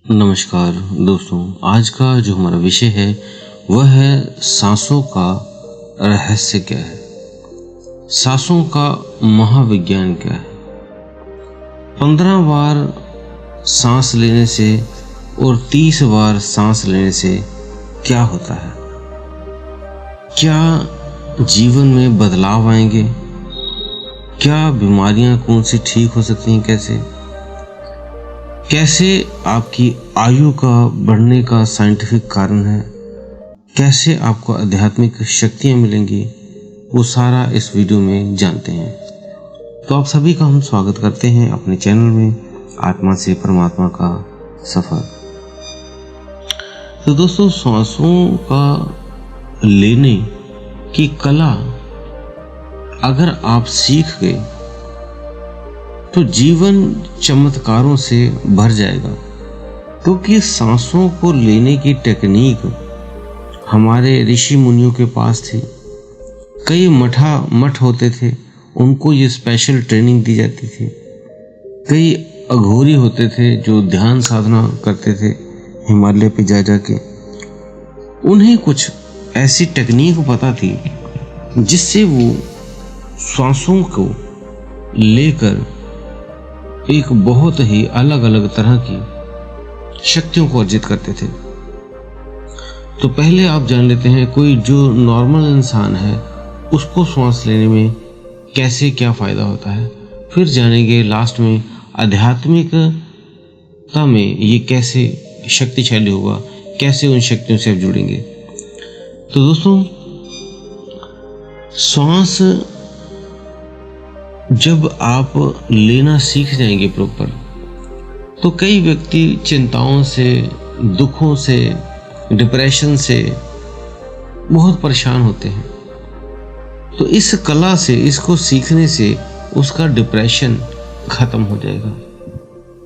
नमस्कार दोस्तों, आज का जो हमारा विषय है वह है सांसों का रहस्य क्या है, सांसों का महाविज्ञान क्या है। 15 बार सांस लेने से और 30 बार सांस लेने से क्या होता है? क्या जीवन में बदलाव आएंगे? क्या बीमारियां कौन सी ठीक हो सकती हैं? कैसे आपकी आयु का बढ़ने का साइंटिफिक कारण है? कैसे आपको आध्यात्मिक शक्तियां मिलेंगी? वो सारा इस वीडियो में जानते हैं। तो आप सभी का हम स्वागत करते हैं अपने चैनल में आत्मा से परमात्मा का सफर। तो दोस्तों, सांसों का लेने की कला अगर आप सीख गए तो जीवन चमत्कारों से भर जाएगा, क्योंकि सांसों को लेने की टेक्निक हमारे ऋषि मुनियों के पास थी। कई मठ होते थे, उनको ये स्पेशल ट्रेनिंग दी जाती थी। कई अघोरी होते थे जो ध्यान साधना करते थे हिमालय पे जाके। उन्हें कुछ ऐसी टेक्निक पता थी जिससे वो सांसों को लेकर एक बहुत ही अलग अलग तरह की शक्तियों को अर्जित करते थे। तो पहले आप जान लेते हैं, कोई जो नॉर्मल इंसान है उसको सांस लेने में कैसे क्या फायदा होता है। फिर जानेंगे लास्ट में आध्यात्मिकता में ये कैसे शक्तिशाली होगा, कैसे उन शक्तियों से आप जुड़ेंगे। तो दोस्तों, सांस जब आप लेना सीख जाएंगे प्रॉपर, तो कई व्यक्ति चिंताओं से, दुखों से, डिप्रेशन से बहुत परेशान होते हैं। तो इस कला से, इसको सीखने से उसका डिप्रेशन खत्म हो जाएगा,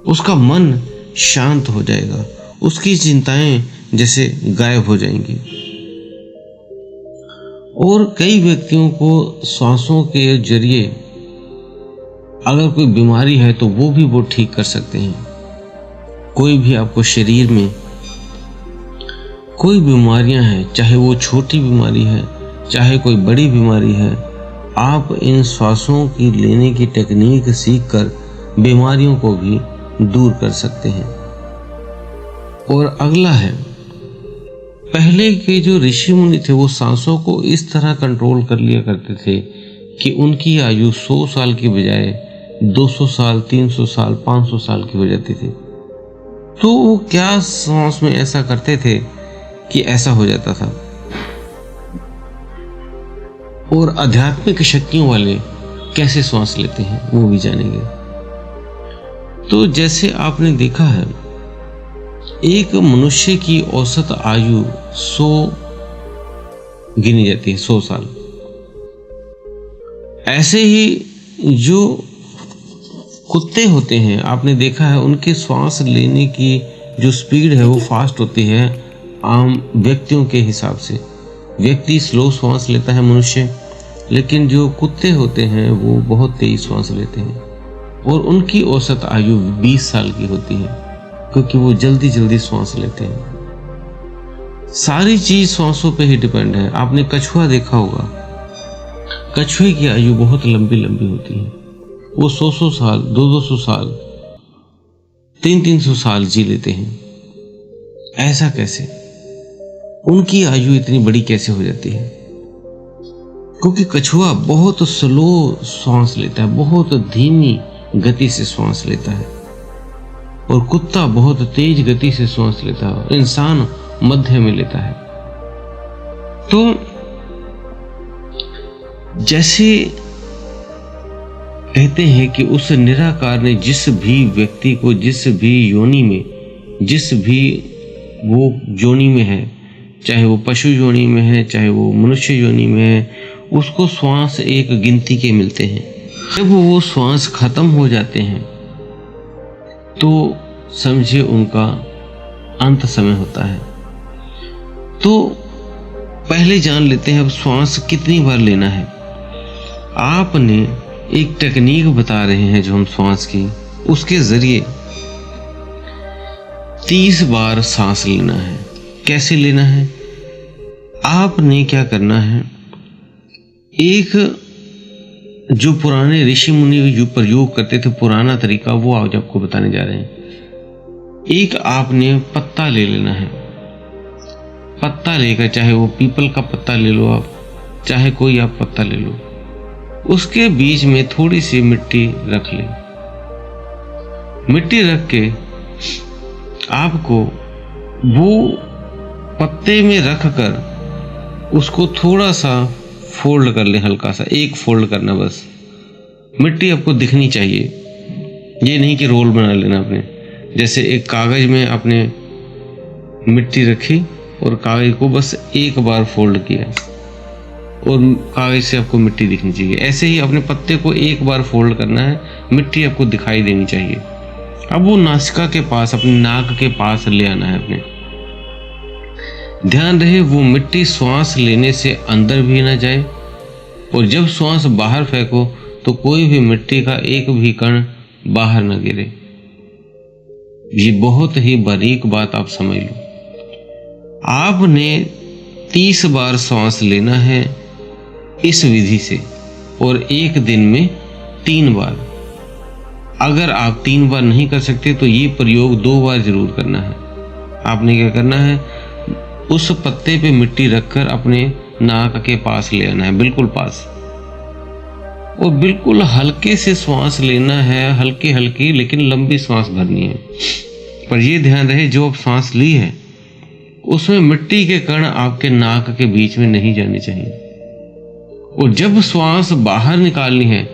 उसका मन शांत हो जाएगा, उसकी चिंताएं जैसे गायब हो जाएंगी। और कई व्यक्तियों को सांसों के जरिए अगर कोई बीमारी है तो वो भी वो ठीक कर सकते हैं। कोई भी आपको शरीर में कोई बीमारियां हैं, चाहे वो छोटी बीमारी है चाहे कोई बड़ी बीमारी है, आप इन सांसों की लेने की टेक्निक सीखकर बीमारियों को भी दूर कर सकते हैं। और अगला है, पहले के जो ऋषि मुनि थे वो सांसों को इस तरह कंट्रोल कर लिया करते थे कि उनकी आयु 100 साल की बजाय 200 साल, 300 साल, 500 साल की हो जाती थी। तो वो क्या सांस में ऐसा करते थे कि ऐसा हो जाता था। और आध्यात्मिक शक्तियों वाले कैसे सांस लेते हैं वो भी जानेंगे। तो जैसे आपने देखा है, एक मनुष्य की औसत आयु 100 गिनी जाती है, 100 साल। ऐसे ही जो कुत्ते होते हैं, आपने देखा है, उनके सांस लेने की जो स्पीड है वो फास्ट होती है आम व्यक्तियों के हिसाब से। व्यक्ति स्लो सांस लेता है मनुष्य, लेकिन जो कुत्ते होते हैं वो बहुत तेज सांस लेते हैं। और उनकी औसत आयु 20 साल की होती है, क्योंकि वो जल्दी जल्दी सांस लेते हैं। सारी चीज सांसों पे ही डिपेंड है। आपने कछुआ देखा होगा, कछुए की आयु बहुत लंबी लंबी होती है। वो 100 साल, 200 साल, 300 साल जी लेते हैं। ऐसा कैसे? उनकी आयु इतनी बड़ी कैसे हो जाती है? क्योंकि कछुआ बहुत स्लो सांस लेता है, बहुत धीमी गति से सांस लेता है, और कुत्ता बहुत तेज गति से सांस लेता है, और इंसान मध्य में लेता है। तो जैसे कहते हैं कि उस निराकार ने जिस भी व्यक्ति को, जिस भी योनि में, जिस भी वो योनि में है, चाहे वो पशु योनि में है चाहे वो मनुष्य योनि में है, उसको श्वास एक गिनती के मिलते हैं। जब वो श्वास खत्म हो जाते हैं तो समझिए उनका अंत समय होता है। तो पहले जान लेते हैं अब श्वास कितनी बार लेना है। आपने एक टेक्निक बता रहे हैं जो हम श्वास की, उसके जरिए 30 बार सांस लेना है। कैसे लेना है? आपने क्या करना है, एक जो पुराने ऋषि मुनि जो प्रयोग करते थे पुराना तरीका, वो आज आपको बताने जा रहे हैं। एक आपने पत्ता ले लेना है। पत्ता लेकर, चाहे वो पीपल का पत्ता ले लो आप, चाहे कोई आप पत्ता ले लो, उसके बीच में थोड़ी सी मिट्टी रख ले। मिट्टी रख के आपको वो पत्ते में रख कर उसको थोड़ा सा फोल्ड कर ले, हल्का सा एक फोल्ड करना बस। मिट्टी आपको दिखनी चाहिए, ये नहीं कि रोल बना लेना आपने। जैसे एक कागज में आपने मिट्टी रखी और कागज को बस एक बार फोल्ड किया और कागज से आपको मिट्टी दिखनी चाहिए। ऐसे ही अपने पत्ते को एक बार फोल्ड करना है, मिट्टी आपको दिखाई देनी चाहिए। अब वो नासिका के पास, अपने नाक के पास ले आना है अपने। ध्यान रहे वो मिट्टी श्वास लेने से अंदर भी ना जाए, और जब श्वास बाहर फेंको तो कोई भी मिट्टी का एक भी कण बाहर न गिरे। ये बहुत ही बारीक बात आप समझ लो। आपने 30 बार श्वास लेना है इस विधि से, और एक दिन में 3 बार। अगर आप 3 बार नहीं कर सकते तो ये प्रयोग 2 बार जरूर करना है। आपने क्या करना है, उस पत्ते पे मिट्टी रखकर अपने नाक के पास ले आना है, बिल्कुल पास, और बिल्कुल हल्के से श्वास लेना है, हल्की हल्की लेकिन लंबी श्वास भरनी है। पर ये ध्यान रहे जो आप श्वास ली है उसमें मिट्टी के कण आपके नाक के बीच में नहीं जाने चाहिए। और जब श्वास बाहर निकालनी है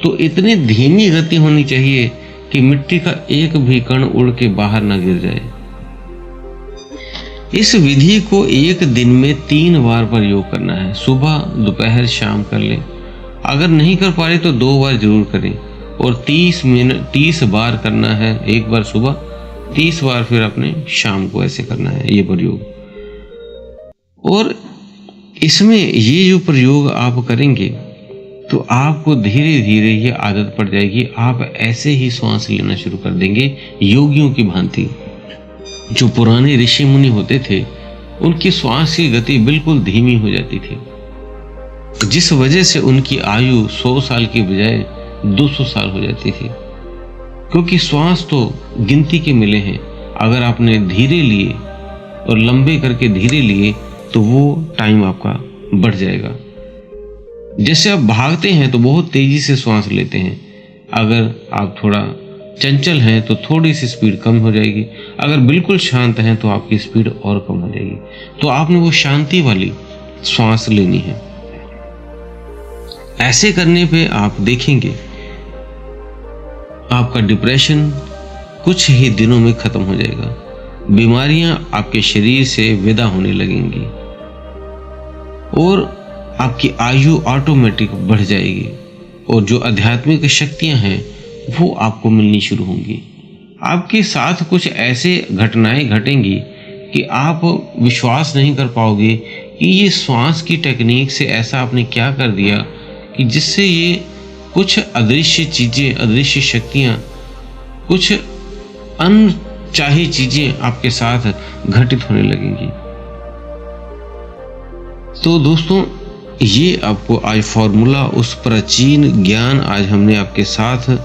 तो इतनी धीमी गति होनी चाहिए कि मिट्टी का एक भी कण उड़ के बाहर ना गिर जाए। इस विधि को एक दिन में 3 बार प्रयोग करना है, सुबह दोपहर शाम कर लें। अगर नहीं कर पा रहे तो 2 बार जरूर करें, और 30 बार करना है, एक बार सुबह, 30 बार फिर अपने शाम को ऐसे करना है ये प्रयोग। और इसमें ये जो प्रयोग आप करेंगे तो आपको धीरे धीरे ये आदत पड़ जाएगी। आप ऐसे ही श्वास लेना शुरू कर देंगे योगियों की भांति। जो पुराने ऋषि मुनि होते थे उनकी श्वास की गति बिल्कुल धीमी हो जाती थी, जिस वजह से उनकी आयु 100 साल की बजाय 200 साल हो जाती थी। क्योंकि श्वास तो गिनती के मिले हैं, अगर आपने धीरे लिए और लंबे करके धीरे लिए तो वो टाइम आपका बढ़ जाएगा। जैसे आप भागते हैं तो बहुत तेजी से श्वास लेते हैं, अगर आप थोड़ा चंचल हैं तो थोड़ी सी स्पीड कम हो जाएगी, अगर बिल्कुल शांत हैं तो आपकी स्पीड और कम हो जाएगी। तो आपने वो शांति वाली श्वास लेनी है। ऐसे करने पे आप देखेंगे आपका डिप्रेशन कुछ ही दिनों में खत्म हो जाएगा, बीमारियां आपके शरीर से विदा होने लगेंगी और आपकी आयु ऑटोमेटिक बढ़ जाएगी, और जो आध्यात्मिक शक्तियां हैं वो आपको मिलनी शुरू होंगी। आपके साथ कुछ ऐसे घटनाएं घटेंगी कि आप विश्वास नहीं कर पाओगे कि ये श्वास की टेक्निक से ऐसा आपने क्या कर दिया कि जिससे ये कुछ अदृश्य चीजें, अदृश्य शक्तियां, कुछ अनचाही चीजें आपके साथ घटित होने लगेंगी। तो दोस्तों, ये आपको आज फॉर्मूला, उस प्राचीन ज्ञान आज हमने आपके साथ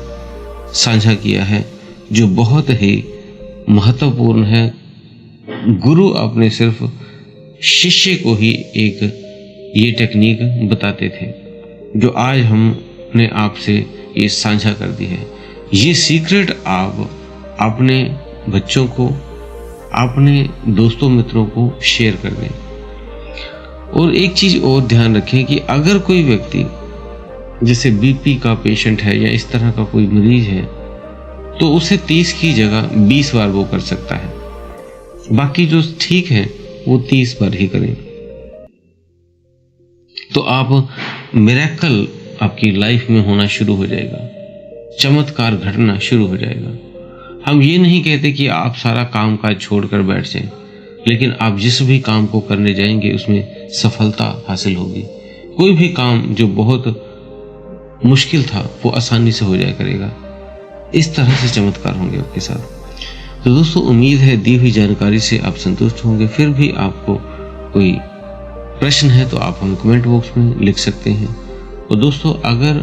साझा किया है जो बहुत ही महत्वपूर्ण है। गुरु अपने सिर्फ शिष्य को ही एक ये टेक्निक बताते थे, जो आज हमने आपसे ये साझा कर दी है। ये सीक्रेट आप अपने बच्चों को, अपने दोस्तों मित्रों को शेयर कर दें। और एक चीज और ध्यान रखें कि अगर कोई व्यक्ति जैसे बीपी का पेशेंट है या इस तरह का कोई मरीज है तो उसे 30 की जगह 20 बार वो कर सकता है। बाकी जो ठीक है वो 30 बार ही करें। तो आप मिरेकल आपकी लाइफ में होना शुरू हो जाएगा, चमत्कार घटना शुरू हो जाएगा। हम ये नहीं कहते कि आप सारा काम काज छोड़कर बैठ जाएं, लेकिन आप जिस भी काम को करने जाएंगे उसमें सफलता हासिल होगी। कोई भी काम जो बहुत मुश्किल था वो आसानी से हो जाया करेगा। इस तरह से चमत्कार होंगे आपके साथ। तो दोस्तों उम्मीद है दी हुई जानकारी से आप संतुष्ट होंगे। फिर भी आपको कोई प्रश्न है तो आप हम कमेंट बॉक्स में लिख सकते हैं। और दोस्तों अगर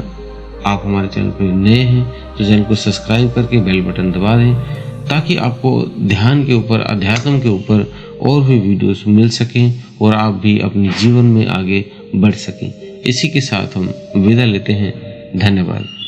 आप हमारे चैनल पर नए हैं तो चैनल को सब्सक्राइब करके बेल बटन दबा दें, ताकि आपको ध्यान के ऊपर, अध्यात्म के ऊपर और भी वीडियोस मिल सकें और आप भी अपने जीवन में आगे बढ़ सकें। इसी के साथ हम विदा लेते हैं। धन्यवाद।